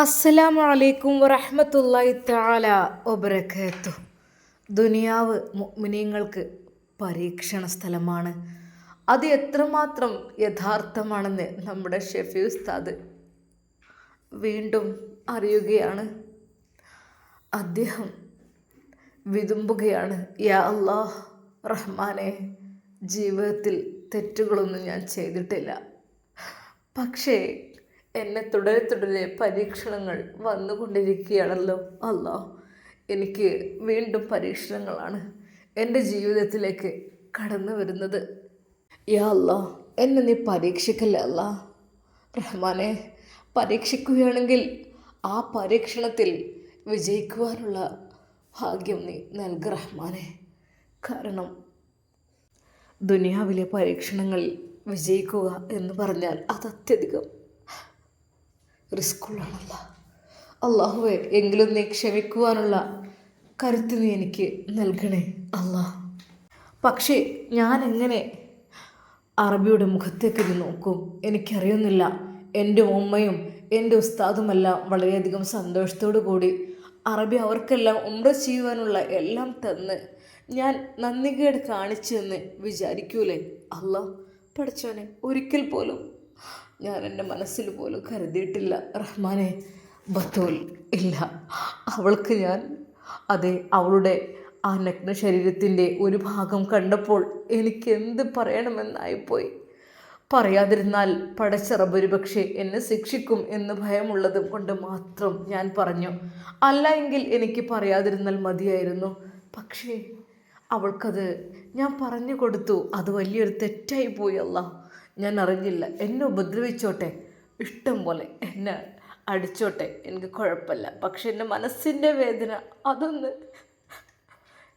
അസ്സലാമു അലൈക്കും വറഹ്മത്തുള്ളാഹി തആല വബറകാതുഹു. ദുനിയാവ് മുഅ്മിനീങ്ങൾക്ക് പരീക്ഷണ സ്ഥലമാണ്. അത് എത്രമാത്രം യഥാർത്ഥമാണെന്ന് നമ്മുടെ ഷെഫി ഉസ്താദ് വീണ്ടും അറിയുകയാണ്. അദ്ദേഹം വിതുമ്പുകയാണ്, യാ അല്ലാഹ് റഹ്മാനെ, ജീവിതത്തിൽ തെറ്റുകളൊന്നും ഞാൻ ചെയ്തിട്ടില്ല, പക്ഷേ എന്നെ തുടരെ തുടരെ പരീക്ഷണങ്ങൾ വന്നുകൊണ്ടിരിക്കുകയാണല്ലോ അല്ലാ. എനിക്ക് വീണ്ടും പരീക്ഷണങ്ങളാണ് എൻ്റെ ജീവിതത്തിലേക്ക് കടന്നു വരുന്നത്. യാ അല്ലാ, എന്നെ നീ പരീക്ഷിക്കല്ലേ അല്ലാ. റഹ്മാനെ, പരീക്ഷിക്കുകയാണെങ്കിൽ ആ പരീക്ഷണത്തിൽ വിജയിക്കുവാനുള്ള ഭാഗ്യം നീ നൽക റഹ്മാനെ. കാരണം ദുനിയാവിലെ പരീക്ഷണങ്ങളിൽ വിജയിക്കുക എന്ന് പറഞ്ഞാൽ അത് അത്യധികം റിസ്ക്കുള്ളതാണല്ല. അള്ളാഹുവെ, എങ്കിലും നീ ക്ഷമിക്കുവാനുള്ള കരുത്ത് നീ എനിക്ക് നൽകണേ അല്ലാ. പക്ഷേ ഞാൻ എങ്ങനെ അറബിയുടെ മുഖത്തേക്ക് ഇത് നോക്കും? എനിക്കറിയുന്നില്ല. എൻ്റെ ഉമ്മയും എൻ്റെ ഉസ്താദുമെല്ലാം വളരെയധികം സന്തോഷത്തോടു കൂടി അറബി അവർക്കെല്ലാം ഉംറ ചെയ്യുവാനുള്ള എല്ലാം തന്ന് ഞാൻ നന്ദികേട് കാണിച്ചു എന്ന് വിചാരിക്കൂലേ അല്ലാ. പഠിച്ചോനെ, ഒരിക്കൽ പോലും ഞാൻ എൻ്റെ മനസ്സിൽ പോലും കരുതിയിട്ടില്ല റഹ്മാനെ. ബത്തൂൽ ഇല്ല, അവൾക്ക് ഞാൻ അവളുടെ ആ നഗ്ന ശരീരത്തിൻ്റെ ഒരു ഭാഗം കണ്ടപ്പോൾ എനിക്ക് എന്ത് പറയണമെന്നായിപ്പോയി. പറയാതിരുന്നാൽ പടച്ചറബ് ഒരുപക്ഷെ എന്നെ ശിക്ഷിക്കും എന്ന് ഭയമുള്ളത് കൊണ്ട് മാത്രം ഞാൻ പറഞ്ഞു. അല്ല എങ്കിൽ എനിക്ക് പറയാതിരുന്നാൽ മതിയായിരുന്നു. പക്ഷേ അവൾക്കത് ഞാൻ പറഞ്ഞു കൊടുത്തു. അത് വലിയൊരു തെറ്റായി പോയി അല്ലാ. ഞാൻ അറിഞ്ഞില്ല. എന്നെ ഉപദ്രവിച്ചോട്ടെ, ഇഷ്ടം പോലെ എന്നെ അടിച്ചോട്ടെ, എനിക്ക് കുഴപ്പമില്ല. പക്ഷെ എൻ്റെ മനസ്സിൻ്റെ വേദന അതൊന്ന്.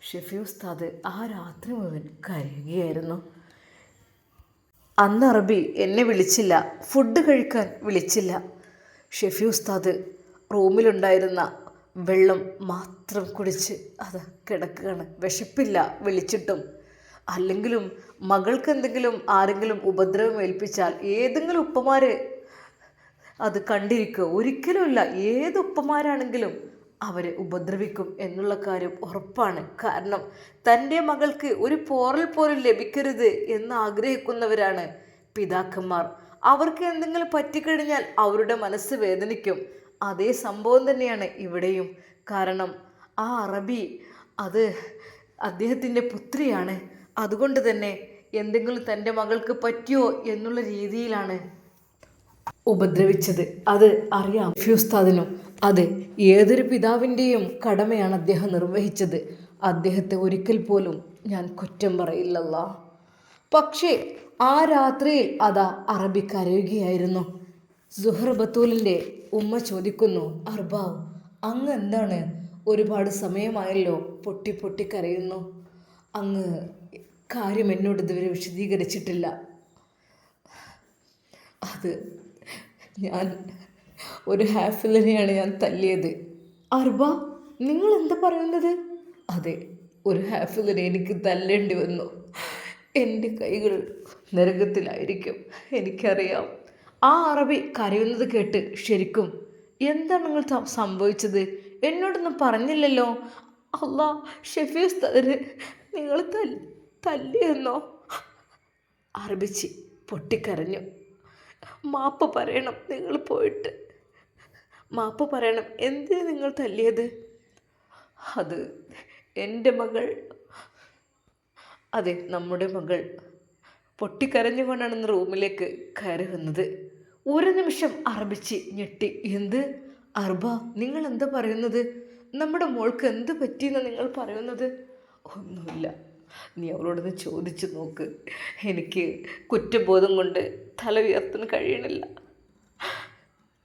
ഷെഫി ഉസ്താദ് ആ രാത്രി മുഴുവൻ കരയുകയായിരുന്നു. അന്ന് അറബി എന്നെ വിളിച്ചില്ല, ഫുഡ് കഴിക്കാൻ വിളിച്ചില്ല. ഷെഫി ഉസ്താദ് റൂമിലുണ്ടായിരുന്ന വെള്ളം മാത്രം കുടിച്ച് അത് കിടക്കുകയാണ്. വിശപ്പില്ല വിളിച്ചിട്ടും. അല്ലെങ്കിലും മകൾക്ക് എന്തെങ്കിലും ആരെങ്കിലും ഉപദ്രവം ഏൽപ്പിച്ചാൽ ഏതെങ്കിലും ഉപ്പമാർ അത് കണ്ടിരിക്കുക? ഒരിക്കലുമില്ല. ഏത് ഉപ്പമാരാണെങ്കിലും അവരെ ഉപദ്രവിക്കും എന്നുള്ള കാര്യം ഉറപ്പാണ്. കാരണം തൻ്റെ മകൾക്ക് ഒരു പോറൽ പോലും ലഭിക്കരുത് എന്ന് ആഗ്രഹിക്കുന്നവരാണ് പിതാക്കന്മാർ. അവർക്ക് എന്തെങ്കിലും പറ്റിക്കഴിഞ്ഞാൽ അവരുടെ മനസ്സ് വേദനിക്കും. അതേ സംഭവം തന്നെയാണ് ഇവിടെയും. കാരണം ആ അറബി അദ്ദേഹത്തിൻ്റെ പുത്രിയാണ്. അതുകൊണ്ട് തന്നെ എന്തെങ്കിലും തൻ്റെ മകൾക്ക് പറ്റിയോ എന്നുള്ള രീതിയിലാണ് ഉപദ്രവിച്ചത്. അത് അറിയാം ഉസ്താദിനും. അത് ഏതൊരു പിതാവിൻ്റെയും കടമയാണ് അദ്ദേഹം നിർവഹിച്ചത്. അദ്ദേഹത്തെ ഒരിക്കൽ പോലും ഞാൻ കുറ്റം പറയില്ലല്ല. പക്ഷേ ആ രാത്രിയിൽ അറബി കരയുകയായിരുന്നു. സുഹർ ബത്തൂലിൻ്റെ ഉമ്മ ചോദിക്കുന്നു, അർബാവ്, അങ്ങ് എന്താണ് ഒരുപാട് സമയമായല്ലോ പൊട്ടി പൊട്ടി കരയുന്നു? അങ്ങ് കാര്യം എന്നോട് ഇതുവരെ വിശദീകരിച്ചിട്ടില്ല. അത് ഞാൻ ഒരു ഹാഫിലിനെയാണ് ഞാൻ തല്ലിയത്. അർബ, നിങ്ങൾ എന്താ പറയുന്നത്? അതെ, ഒരു ഹാഫിലിനെ എനിക്ക് തല്ലേണ്ടി വന്നു. എൻ്റെ കൈകൾ നരകത്തിലായിരിക്കും, എനിക്കറിയാം. ആ അറബി കരയുന്നത് കേട്ട് ശരിക്കും എന്താണ് നിങ്ങൾ സംഭവിച്ചത്? എന്നോടൊന്നും പറഞ്ഞില്ലല്ലോ. അല്ലാ, ഷെഫി ഉസ്താദിന് നിങ്ങൾ തല്ലിയെന്നോ? അറബിച്ചി പൊട്ടിക്കരഞ്ഞു. മാപ്പ് പറയണം, നിങ്ങൾ പോയിട്ട് മാപ്പ് പറയണം. എന്തിനു നിങ്ങൾ തല്ലിയത്? അത് എൻ്റെ മകൾ, അതെ നമ്മുടെ മകൾ പൊട്ടിക്കരഞ്ഞുകൊണ്ടാണ് റൂമിലേക്ക് കയറി വന്നത്. ഒരു നിമിഷം അറബിച്ചി ഞെട്ടി. എന്ത് അർബ, നിങ്ങൾ എന്താ പറയുന്നത്? നമ്മുടെ മോൾക്ക് എന്ത് പറ്റിയെന്ന് നിങ്ങൾ പറയുന്നത്? ഒന്നുമില്ല, നീ അവളോടൊന്ന് ചോദിച്ചു നോക്ക്. എനിക്ക് കുറ്റബോധം കൊണ്ട് തല ഉയർത്താൻ കഴിയണില്ല.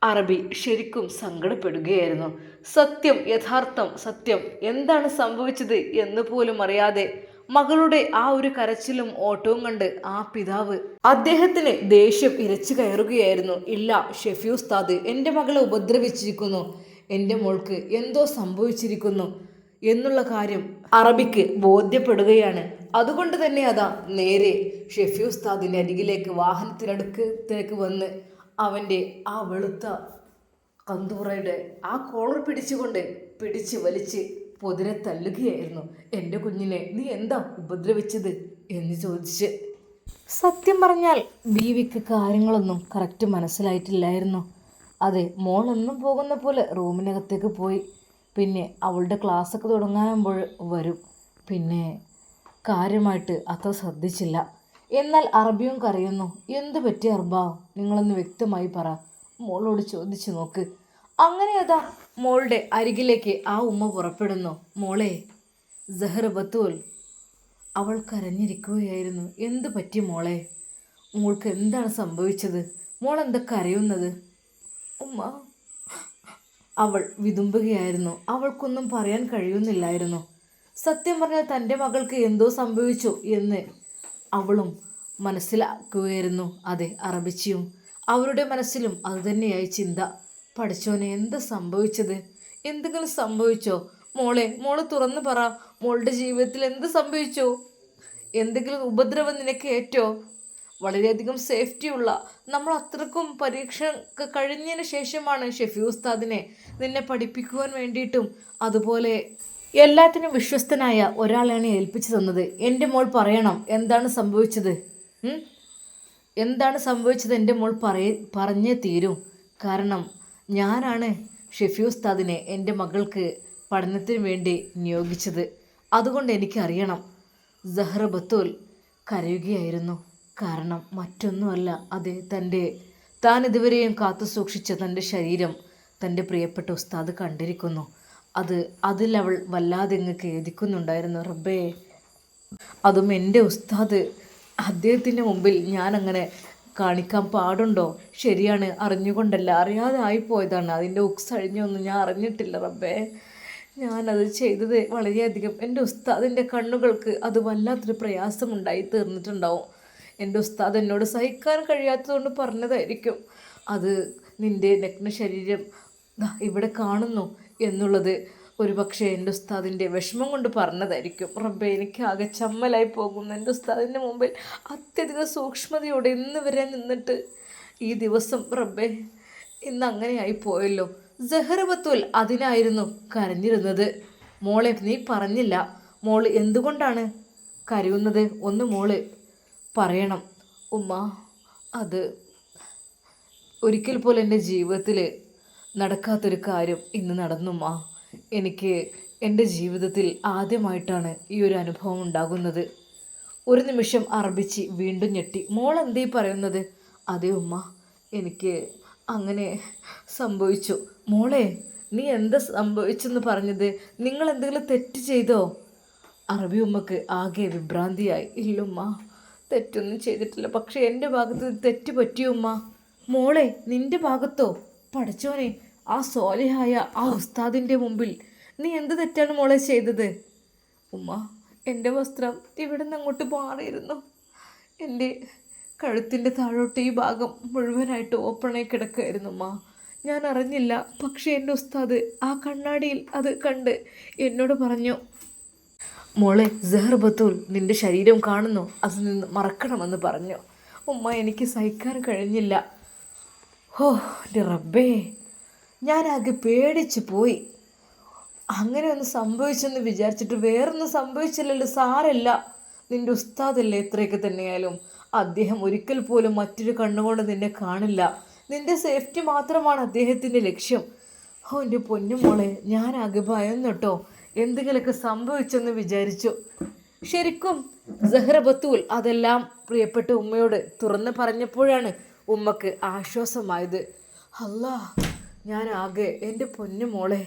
അറബി ശരിക്കും സങ്കടപ്പെടുകയായിരുന്നു. സത്യം, യഥാർത്ഥം, സത്യം എന്താണ് സംഭവിച്ചത് എന്ന് പോലും അറിയാതെ മകളുടെ ആ ഒരു കരച്ചിലും ഓട്ടവും കണ്ട് ആ പിതാവ്, അദ്ദേഹത്തിന് ദേഷ്യം ഇരച്ചു കയറുകയായിരുന്നു. ഇല്ല ഷെഫി ഉസ്താദ്, എൻ്റെ മകളെ ഉപദ്രവിച്ചിരിക്കുന്നു, എൻ്റെ മോൾക്ക് എന്തോ സംഭവിച്ചിരിക്കുന്നു എന്നുള്ള കാര്യം അറബിക്ക് ബോധ്യപ്പെടുകയാണ്. അതുകൊണ്ട് തന്നെ നേരെ ഷെഫി ഉസ്താദിൻ്റെ അരികിലേക്ക് വാഹനത്തിനടുക്കത്തേക്ക് വന്ന് അവൻ്റെ ആ വെളുത്ത കന്തൂറയുടെ ആ കോളർ പിടിച്ച് വലിച്ച് പൊതിരെ തല്ലുകയായിരുന്നു. എൻ്റെ കുഞ്ഞിനെ നീ എന്താ ഉപദ്രവിച്ചത് എന്ന് ചോദിച്ച്. സത്യം പറഞ്ഞാൽ ബീവിക്ക് കാര്യങ്ങളൊന്നും കറക്റ്റ് മനസ്സിലായിട്ടില്ലായിരുന്നു. അതെ, മോളെന്നും പോകുന്ന പോലെ റൂമിനകത്തേക്ക് പോയി. പിന്നെ അവളുടെ ക്ലാസ്സൊക്കെ തുടങ്ങാനാകുമ്പോൾ വരും. പിന്നെ കാര്യമായിട്ട് അത്ര ശ്രദ്ധിച്ചില്ല. എന്നാൽ അറബിയും കരയുന്നു. എന്തു പറ്റി അർബ, നിങ്ങളൊന്ന് വ്യക്തമായി പറ, മോളോട് ചോദിച്ചു നോക്ക്. അങ്ങനെ അതാ മോളുടെ അരികിലേക്ക് ആ ഉമ്മ പുറപ്പെടുന്നു. മോളെ സഹർ ബത്തൂൽ. അവൾ കരഞ്ഞിരിക്കുകയായിരുന്നു. എന്തു പറ്റി മോളെ? മോൾക്ക് എന്താണ് സംഭവിച്ചത്? മോൾ എന്താ കരയുന്നത്? ഉമ്മ, അവൾ വിതുമ്പുകയായിരുന്നു. അവൾക്കൊന്നും പറയാൻ കഴിയുന്നില്ലായിരുന്നു. സത്യം പറഞ്ഞാൽ തൻ്റെ മകൾക്ക് എന്തോ സംഭവിച്ചു എന്ന് അവളും മനസ്സിലാക്കുകയായിരുന്നു. അതെ, അറബിച്ചിയും അവരുടെ മനസ്സിലും അതുതന്നെയായി ചിന്ത. പഠിച്ചോനെ, എന്താ സംഭവിച്ചത്? എന്തെങ്കിലും സംഭവിച്ചോ മോള് തുറന്നു പറ. മോളുടെ ജീവിതത്തിൽ എന്ത് സംഭവിച്ചു? എന്തെങ്കിലും ഉപദ്രവം നിനക്ക് ഏറ്റോ? വളരെയധികം സേഫ്റ്റിയുള്ള, നമ്മൾ അത്രക്കും പരീക്ഷ കഴിഞ്ഞതിന് ശേഷമാണ് ഷെഫി ഉസ്താദിനെ നിന്നെ പഠിപ്പിക്കുവാൻ വേണ്ടിയിട്ടും അതുപോലെ എല്ലാത്തിനും വിശ്വസ്തനായ ഒരാളെയാണ് ഏൽപ്പിച്ചു തന്നത്. എൻ്റെ മോൾ പറയണം എന്താണ് സംഭവിച്ചത്. എന്താണ് സംഭവിച്ചത് എൻ്റെ മോൾ പറഞ്ഞേ തീരൂ. കാരണം ഞാനാണ് ഷെഫി ഉസ്താദിനെ എൻ്റെ മകൾക്ക് പഠനത്തിന് വേണ്ടി നിയോഗിച്ചത്. അതുകൊണ്ട് എനിക്കറിയണം. സഹ്റ ബത്തൂൽ കരയുകയായിരുന്നു. കാരണം മറ്റൊന്നുമല്ല, അതെ, താൻ ഇതുവരെയും കാത്തു സൂക്ഷിച്ച തൻ്റെ ശരീരം തൻ്റെ പ്രിയപ്പെട്ട ഉസ്താദ് കണ്ടിരിക്കുന്നു. അതിലവൾ വല്ലാതെ അങ്ങ് ഖേദിക്കുന്നുണ്ടായിരുന്നു. റബ്ബേ, അതും എൻ്റെ ഉസ്താദ്, അദ്ദേഹത്തിൻ്റെ മുമ്പിൽ ഞാനങ്ങനെ കാണിക്കാൻ പാടുണ്ടോ? ശരിയാണ്, അറിഞ്ഞുകൊണ്ടല്ല, അറിയാതെ ആയിപ്പോയതാണ്. അതിൻ്റെ ഉക്സ് അഴിഞ്ഞൊന്നും ഞാൻ അറിഞ്ഞിട്ടില്ല റബ്ബേ. ഞാനത് ചെയ്തത് വളരെയധികം എൻ്റെ ഉസ്താദിൻ്റെ കണ്ണുകൾക്ക് അത് വല്ലാത്തൊരു പ്രയാസമുണ്ടായി തീർന്നിട്ടുണ്ടാവും. എൻ്റെ ഉസ്താദ് എന്നോട് സഹിക്കാൻ കഴിയാത്തതുകൊണ്ട് പറഞ്ഞതായിരിക്കും. അത് നിൻ്റെ നഗ്ന ശരീരം ഇവിടെ കാണുന്നു എന്നുള്ളത് ഒരു പക്ഷേ എൻ്റെ ഉസ്താദിൻ്റെ വിഷമം കൊണ്ട് പറഞ്ഞതായിരിക്കും. റബ്ബേ, എനിക്ക് ആകെ ചമ്മലായി പോകുന്നു. എൻ്റെ ഉസ്താദിൻ്റെ മുമ്പിൽ അത്യധികം സൂക്ഷ്മതയോടെ ഇന്ന് വരെ നിന്നിട്ട് ഈ ദിവസം റബ്ബേ ഇന്ന് അങ്ങനെയായി പോയല്ലോ. സഹ്റ ബത്തൂൽ അതിനായിരുന്നു കരഞ്ഞിരുന്നത്. മോളെ, നീ പറഞ്ഞില്ല, മോള് എന്തുകൊണ്ടാണ് കരയുന്നത്? ഒന്ന് മോള് പറയണം. ഉമ്മ, അത് ഒരിക്കൽ പോലും എൻ്റെ ജീവിതത്തിൽ നടക്കാത്തൊരു കാര്യം ഇന്ന് നടന്നുമ്മ. എനിക്ക് എൻ്റെ ജീവിതത്തിൽ ആദ്യമായിട്ടാണ് ഈ ഒരു അനുഭവം ഉണ്ടാകുന്നത്. ഒരു നിമിഷം അറബിച്ചി വീണ്ടും ഞെട്ടി. മോൾ എന്തേ പറയുന്നത്? അതെ ഉമ്മ, എനിക്ക് അങ്ങനെ സംഭവിച്ചു. മോളെ, നീ എന്താ സംഭവിച്ചെന്ന് പറഞ്ഞത്? നിങ്ങൾ എന്തെങ്കിലും തെറ്റ് ചെയ്തോ? അറബി ഉമ്മക്ക് ആകെ വിഭ്രാന്തിയായി. ഇല്ലുമ്മ, തെറ്റൊന്നും ചെയ്തിട്ടില്ല. പക്ഷേ എൻ്റെ ഭാഗത്ത് തെറ്റ് പറ്റിയുമ്മ. മോളെ, നിൻ്റെ ഭാഗത്തോ? പഠിച്ചോനെ, ആ സോലിഹായ ആ ഉസ്താദിൻ്റെ മുമ്പിൽ നീ എന്ത് തെറ്റാണ് മോളെ ചെയ്തത്? ഉമ്മ, എൻ്റെ വസ്ത്രം ഇവിടെ നിന്ന് അങ്ങോട്ട് മാറിയിരുന്നു. എൻ്റെ കഴുത്തിൻ്റെ താഴോട്ട് ഈ ഭാഗം മുഴുവനായിട്ട് ഓപ്പണായി കിടക്കുമായിരുന്നു ഉമ്മ. ഞാൻ അറിഞ്ഞില്ല. പക്ഷേ എൻ്റെ ഉസ്താദ് ആ കണ്ണാടിയിൽ അത് കണ്ട് എന്നോട് പറഞ്ഞു, മോളെ സഹ്റ ബത്തൂൽ, നിൻ്റെ ശരീരം കാണുന്നു, അത് നിന്ന് മറക്കണമെന്ന് പറഞ്ഞു. ഉമ്മ, എനിക്ക് സഹിക്കാൻ കഴിഞ്ഞില്ല. ഹോ എൻ്റെ റബ്ബേ, ഞാനാകെ പേടിച്ചു പോയി. അങ്ങനെ ഒന്ന് സംഭവിച്ചെന്ന് വിചാരിച്ചിട്ട് വേറൊന്നും സംഭവിച്ചില്ലല്ലോ. സാരല്ല, നിൻ്റെ ഉസ്താദല്ലേ, എത്രയൊക്കെ തന്നെയായാലും അദ്ദേഹം ഒരിക്കൽ പോലും മറ്റൊരു കണ്ണുകൊണ്ട് നിന്നെ കാണില്ല. നിൻ്റെ സേഫ്റ്റി മാത്രമാണ് അദ്ദേഹത്തിൻ്റെ ലക്ഷ്യം. ഓ എൻ്റെ പൊന്നുമോളെ, ഞാനാകെ ഭയന്നു കേട്ടോ. എന്തെങ്കിലുമൊക്കെ സംഭവിച്ചെന്ന് വിചാരിച്ചു. ശരിക്കും സഹ്റ ബത്തൂൽ അതെല്ലാം പ്രിയപ്പെട്ട ഉമ്മയോട് തുറന്ന് പറഞ്ഞപ്പോഴാണ് ഉമ്മക്ക് ആശ്വാസമായത്. അല്ലാ, ഞാനാകെ എൻ്റെ പൊന്നുമോളെ.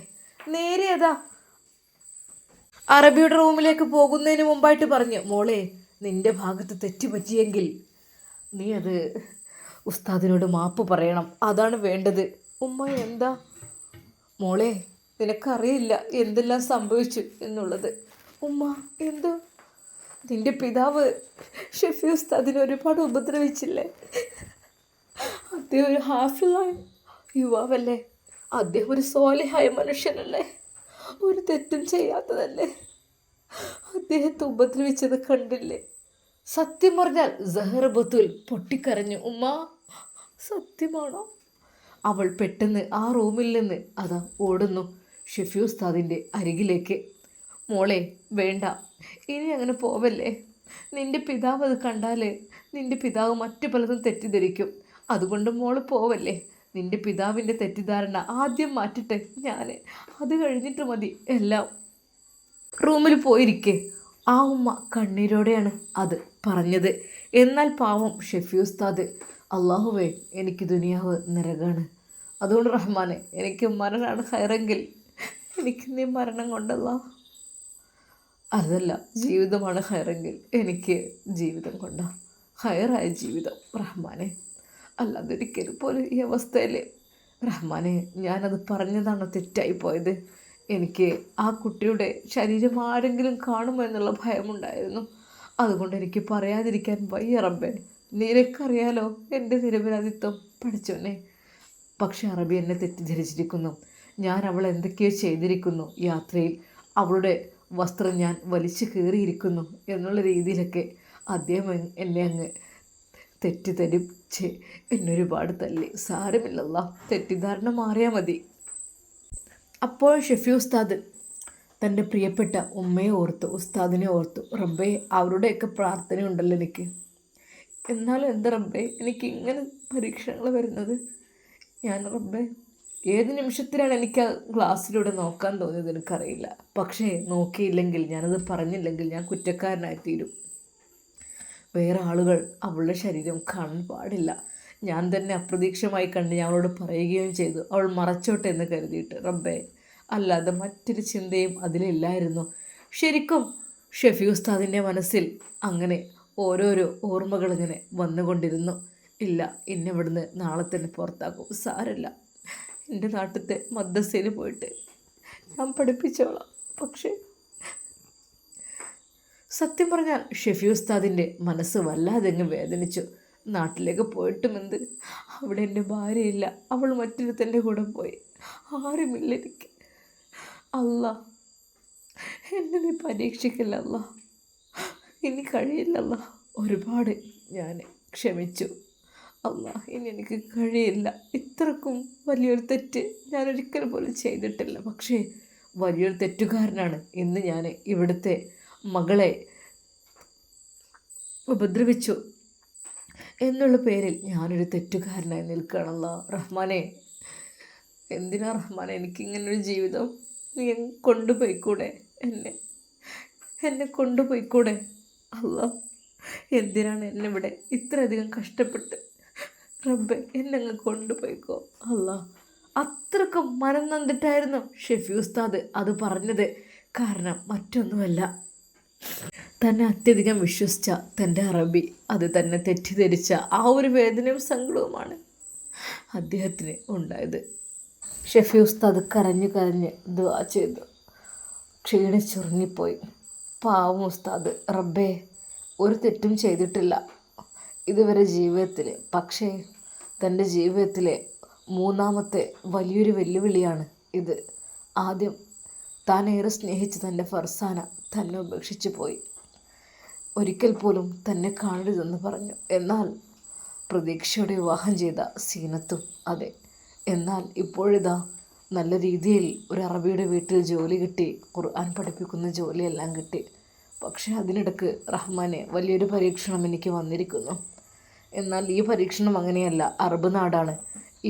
നേരെ അതാ അറബിയുടെ റൂമിലേക്ക് പോകുന്നതിന് മുമ്പായിട്ട് പറഞ്ഞു, മോളെ, നിൻ്റെ ഭാഗത്ത് തെറ്റുപറ്റിയെങ്കിൽ നീ അത് ഉസ്താദിനോട് മാപ്പ് പറയണം. അതാണ് വേണ്ടത്. ഉമ്മ, എന്താ മോളെ? നിനക്കറിയില്ല എന്തെല്ലാം സംഭവിച്ചു എന്നുള്ളത്. ഉമ്മ, എന്തോ? നിൻ്റെ പിതാവ് ഷെഫി ഉസ്താദിനെ ഒരുപാട് ഉപദ്രവിച്ചില്ലേ? അദ്ദേഹം ഒരു ഹാഫിളായ യുവാവല്ലേ? അദ്ദേഹം ഒരു സോലിഹായ മനുഷ്യനല്ലേ? ഒരു തെറ്റും ചെയ്യാത്തതല്ലേ? അദ്ദേഹത്തെ ഉപദ്രവിച്ചത് കണ്ടില്ലേ? സത്യം പറഞ്ഞാൽ സഹ്റ ബത്തൂൽ പൊട്ടിക്കരഞ്ഞു. ഉമ്മ, സത്യമാണോ? അവൾ പെട്ടെന്ന് ആ റൂമിൽ നിന്ന് അതാ ഓടുന്നു ഷെഫി ഉസ്താദിൻ്റെ അരികിലേക്ക്. മോളെ വേണ്ട, ഇനി അങ്ങനെ പോവല്ലേ. നിൻ്റെ പിതാവ് അത് കണ്ടാൽ നിൻ്റെ പിതാവ് മറ്റു പലതും തെറ്റിദ്ധരിക്കും. അതുകൊണ്ട് മോള് പോവല്ലേ. നിൻ്റെ പിതാവിൻ്റെ തെറ്റിദ്ധാരണ ആദ്യം മാറ്റിട്ടെ ഞാൻ, അത് കഴിഞ്ഞിട്ട് മതി എല്ലാം. റൂമിൽ പോയിരിക്കെ. ആ ഉമ്മ കണ്ണീരോടെയാണ് അത് പറഞ്ഞത്. എന്നാൽ പാവം ഷെഫി ഉസ്താദ്, അള്ളാഹുവേ എനിക്ക് ദുനിയാവ് നരകാണ്, അതുകൊണ്ട് റഹ്മാനെ എനിക്ക് മരണമാണ് ഹൈറെങ്കിൽ എനിക്ക് നീ മരണം കൊണ്ടല്ല, അതല്ല ജീവിതമാണ് ഹൈറെങ്കിൽ എനിക്ക് ജീവിതം കൊണ്ട ഹൈറായ ജീവിതം റഹ്മാനെ, അല്ലാതൊരിക്കലും പോലും ഈ അവസ്ഥയിൽ റഹ്മാനെ ഞാനത് പറഞ്ഞതാണ് തെറ്റായിപ്പോയത്. എനിക്ക് ആ കുട്ടിയുടെ ശരീരം ആരെങ്കിലും കാണുമോ എന്നുള്ള ഭയമുണ്ടായിരുന്നു. അതുകൊണ്ട് എനിക്ക് പറയാതിരിക്കാൻ വയ്യ റബ്ബേ. നിനക്കറിയാലോ എൻ്റെ നിരപരാധിത്വം പഠിച്ചോനെ. പക്ഷെ അറബി എന്നെ തെറ്റിദ്ധരിച്ചിരിക്കുന്നു. ഞാൻ അവൾ എന്തൊക്കെയോ ചെയ്തിരിക്കുന്നു. യാത്രയിൽ അവളുടെ വസ്ത്രം ഞാൻ വലിച്ചു കീറിയിരിക്കുന്നു എന്നുള്ള രീതിയിലൊക്കെ അദ്ദേഹം എന്നെ അങ്ങ് തെറ്റിദ്ധരിച്ച് എന്നൊരുപാട് തല്ലി. സാരമില്ലല്ല, തെറ്റിദ്ധാരണ മാറിയാൽ മതി. അപ്പോൾ ഷെഫി ഉസ്താദ് തൻ്റെ പ്രിയപ്പെട്ട ഉമ്മയെ ഓർത്തു, ഉസ്താദിനെ ഓർത്തു. റബ്ബേ അവരുടെയൊക്കെ പ്രാർത്ഥന ഉണ്ടല്ലോ എനിക്ക്. എന്നാലും എന്താ റബ്ബേ എനിക്ക് ഇങ്ങനെ പരീക്ഷണങ്ങൾ വരുന്നത്? ഞാൻ റബ്ബേ ഏത് നിമിഷത്തിലാണ് എനിക്ക് ആ ഗ്ലാസ്സിലൂടെ നോക്കാൻ തോന്നിയത് എനിക്കറിയില്ല. പക്ഷേ നോക്കിയില്ലെങ്കിൽ, ഞാനത് പറഞ്ഞില്ലെങ്കിൽ ഞാൻ കുറ്റക്കാരനായിത്തീരും. വേറെ ആളുകൾ അവളുടെ ശരീരം കാണാൻ പാടില്ല. ഞാൻ തന്നെ അപ്രതീക്ഷിതമായി കണ്ട് ഞാൻ അവളോട് പറയുകയും ചെയ്തു, അവൾ മറച്ചോട്ടെ എന്ന് കരുതിയിട്ട്. റബ്ബേ അല്ലാതെ മറ്റൊരു ചിന്തയും അതിലില്ലായിരുന്നു. ശരിക്കും ഷെഫി ഉസ്താദിൻ്റെ മനസ്സിൽ അങ്ങനെ ഓരോരോ ഓർമ്മകൾ ഇങ്ങനെ വന്നുകൊണ്ടിരുന്നു. ഇല്ല, ഇവിടുന്ന് നാളെ തന്നെ പുറത്താക്കും, സാരമില്ല, എൻ്റെ നാട്ടിലത്തെ മദ്രസയിൽ പോയിട്ട് ഞാൻ പഠിപ്പിച്ചോളാം. പക്ഷേ സത്യം പറഞ്ഞാൽ ഷെഫി ഉസ്താദിൻ്റെ മനസ്സ് വല്ലാതെങ്ങ് വേദനിച്ചു. നാട്ടിലേക്ക് പോയിട്ടും എന്ത്, അവിടെ എൻ്റെ ഭാര്യയില്ല, അവൾ മറ്റൊരുത്തൻ്റെ കൂടെ പോയി, ആരുമില്ല എനിക്ക്. അല്ല എന്നെ നീ പരീക്ഷിക്കില്ല അല്ല, ഇനി കഴിയില്ലല്ല. ഒരുപാട് ഞാൻ ക്ഷമിച്ചു അല്ല, ഇനി എനിക്ക് കഴിയില്ല. ഇത്രക്കും വലിയൊരു തെറ്റ് ഞാൻ ഒരിക്കൽ പോലും ചെയ്തിട്ടില്ല. പക്ഷേ വലിയൊരു തെറ്റുകാരനാണ് ഇന്ന് ഞാൻ ഇവിടുത്തെ മകളെ ഉപദ്രവിച്ചു എന്നുള്ള പേരിൽ ഞാനൊരു തെറ്റുകാരനായി നിൽക്കുകയാണല്ല. റഹ്മാനെ എന്തിനാ റഹ്മാനെ എനിക്കിങ്ങനൊരു ജീവിതം? നീ കൊണ്ടുപോയിക്കൂടെ? എന്നെ കൊണ്ടുപോയിക്കൂടെ? അല്ല എന്തിനാണ് എന്നെ ഇവിടെ ഇത്രയധികം കഷ്ടപ്പെട്ട്? റബ്ബെ എന്നെ കൊണ്ടുപോയിക്കോ അല്ല. അത്രക്കും മനം നൊന്നിട്ടായിരുന്നു ഷെഫി ഉസ്താദ് അത് പറഞ്ഞത്. കാരണം മറ്റൊന്നുമല്ല, തന്നെ അത്യധികം വിശ്വസിച്ച തൻ്റെ അറബി അത് തന്നെ തെറ്റിദ്ധരിച്ച ആ ഒരു വേദനയും സങ്കടവുമാണ് അദ്ദേഹത്തിന് ഉണ്ടായത്. ഷെഫി ഉസ്താദ് കരഞ്ഞു കരഞ്ഞ് ദുആ ചെയ്തു, ക്ഷീണിച്ചുറങ്ങിപ്പോയി. പാവം ഉസ്താദ്. റബ്ബേ ഒരു തെറ്റും ചെയ്തിട്ടില്ല ഇതുവരെ ജീവിതത്തിൽ. പക്ഷേ തൻ്റെ ജീവിതത്തിലെ മൂന്നാമത്തെ വലിയൊരു വെല്ലുവിളിയാണ് ഇത്. ആദ്യം താൻ ഏറെ സ്നേഹിച്ച് തൻ്റെ ഫർസാന തന്നെ ഉപേക്ഷിച്ചു പോയി. ഒരിക്കൽ പോലും തന്നെ കാണരുതെന്ന് പറഞ്ഞു. എന്നാൽ പ്രതീക്ഷയോടെ വിവാഹം ചെയ്ത സീനത്തും അതെ. എന്നാൽ ഇപ്പോഴിതാ നല്ല രീതിയിൽ ഒരു അറബിയുടെ വീട്ടിൽ ജോലി കിട്ടി, ഖുർആൻ പഠിപ്പിക്കുന്ന ജോലിയെല്ലാം കിട്ടി. പക്ഷേ അതിനിടക്ക് റഹ്മാനെ വലിയൊരു പരീക്ഷണം എനിക്ക് വന്നിരിക്കുന്നു. എന്നാൽ ഈ പരീക്ഷണം അങ്ങനെയല്ല, അറബ് നാടാണ്.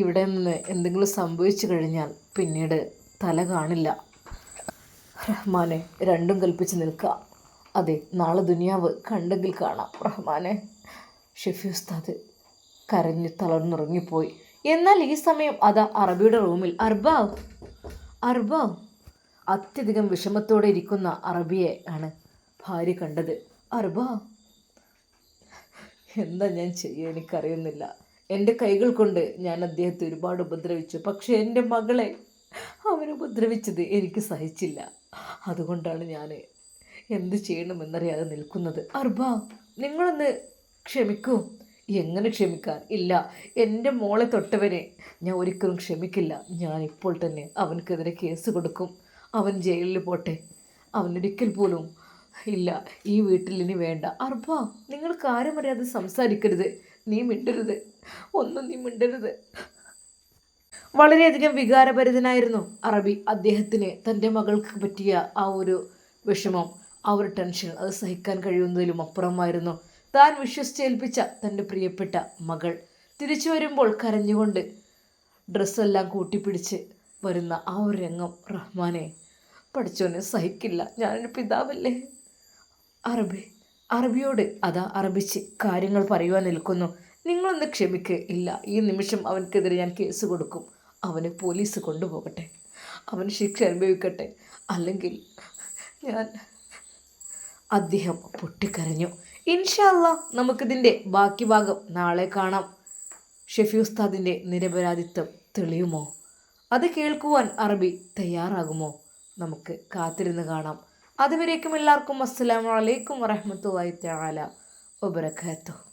ഇവിടെ നിന്ന് എന്തെങ്കിലും സംഭവിച്ചു കഴിഞ്ഞാൽ പിന്നീട് തല കാണില്ല. റഹ്മാനെ രണ്ടും കൽപ്പിച്ച് നിൽക്കുക. അതെ, നാളെ ദുനിയാവ് കണ്ടെങ്കിൽ കാണാം റഹ്മാനെ. ഷെഫി ഉസ്താദ് കരഞ്ഞ് തളർന്നുറങ്ങിപ്പോയി. എന്നാൽ ഈ സമയം അതാ അറബിയുടെ റൂമിൽ അർബാവ് അത്യധികം വിഷമത്തോടെ ഇരിക്കുന്ന അറബിയെ ആണ് ഭാര്യ കണ്ടത്. അർബാ, എന്താ ഞാൻ ചെയ്യുക എനിക്കറിയുന്നില്ല. എൻ്റെ കൈകൾ കൊണ്ട് ഞാൻ അദ്ദേഹത്തെ ഒരുപാട് ഉപദ്രവിച്ചു. പക്ഷേ എൻ്റെ മകളെ അവനുപദ്രവിച്ചത് എനിക്ക് സഹിച്ചില്ല. അതുകൊണ്ടാണ് ഞാൻ എന്ത് ചെയ്യണമെന്നറിയാതെ നിൽക്കുന്നത്. അർബാ, നിങ്ങളൊന്ന് ക്ഷമിക്കൂ. എങ്ങനെ ക്ഷമിക്കാൻ? ഇല്ല, എൻ്റെ മോളെ തൊട്ടവനെ ഞാൻ ഒരിക്കലും ക്ഷമിക്കില്ല. ഞാൻ ഇപ്പോൾ തന്നെ അവനക്കെതിരെ കേസ് കൊടുക്കും. അവൻ ജയിലിൽ പോട്ടെ. അവനൊരിക്കൽ പോലും ഇല്ല ഈ വീട്ടിൽ ഇനി വേണ്ട. അർബാ, നിങ്ങൾ കാര്യമറിയാതെ സംസാരിക്കരുത്. നീ മിണ്ടരുത്, ഒന്നും നീ മിണ്ടരുത്. വളരെയധികം വികാരഭരിതനായിരുന്നു അറബി. അദ്ദേഹത്തിന് തൻ്റെ മകൾക്ക് പറ്റിയ ആ ഒരു വിഷമം, ആ ഒരു ടെൻഷൻ അത് സഹിക്കാൻ കഴിയുന്നതിലും അപ്പുറമായിരുന്നു. താൻ വിശ്വസിച്ചേൽപ്പിച്ച തൻ്റെ പ്രിയപ്പെട്ട മകൾ തിരിച്ചു വരുമ്പോൾ കരഞ്ഞുകൊണ്ട് ഡ്രസ്സെല്ലാം കൂട്ടിപ്പിടിച്ച് വരുന്ന ആ ഒരു രംഗം, റഹ്മാനെ പഠിച്ചോനെ സഹിക്കില്ല. ഞാനൊരു പിതാവല്ലേ. അറബിയോട് അതാ അറബിച്ച് കാര്യങ്ങൾ പറയുവാൻ നിൽക്കുന്നു. നിങ്ങളൊന്ന് ക്ഷമിക്ക്. ഇല്ല, ഈ നിമിഷം അവൻക്കെതിരെ ഞാൻ കേസ് കൊടുക്കും. അവനെ പോലീസ് കൊണ്ടുപോകട്ടെ, അവന് ശിക്ഷ അനുഭവിക്കട്ടെ, അല്ലെങ്കിൽ ഞാൻ... അദ്ദേഹം പൊട്ടിക്കരഞ്ഞു. ഇൻഷാ അല്ലാ നമുക്കിതിൻ്റെ ബാക്കി ഭാഗം നാളെ കാണാം. ഷെഫി ഉസ്താദിൻ്റെ നിരപരാധിത്വം തെളിയുമോ? അത് കേൾക്കുവാൻ അറബി തയ്യാറാകുമോ? നമുക്ക് കാത്തിരുന്ന് കാണാം. അതുവരേക്കും എല്ലാവർക്കും അസ്സലാമു അലൈക്കും വറഹ്മത്തുള്ളാഹി തആല വബറകാതുഹു.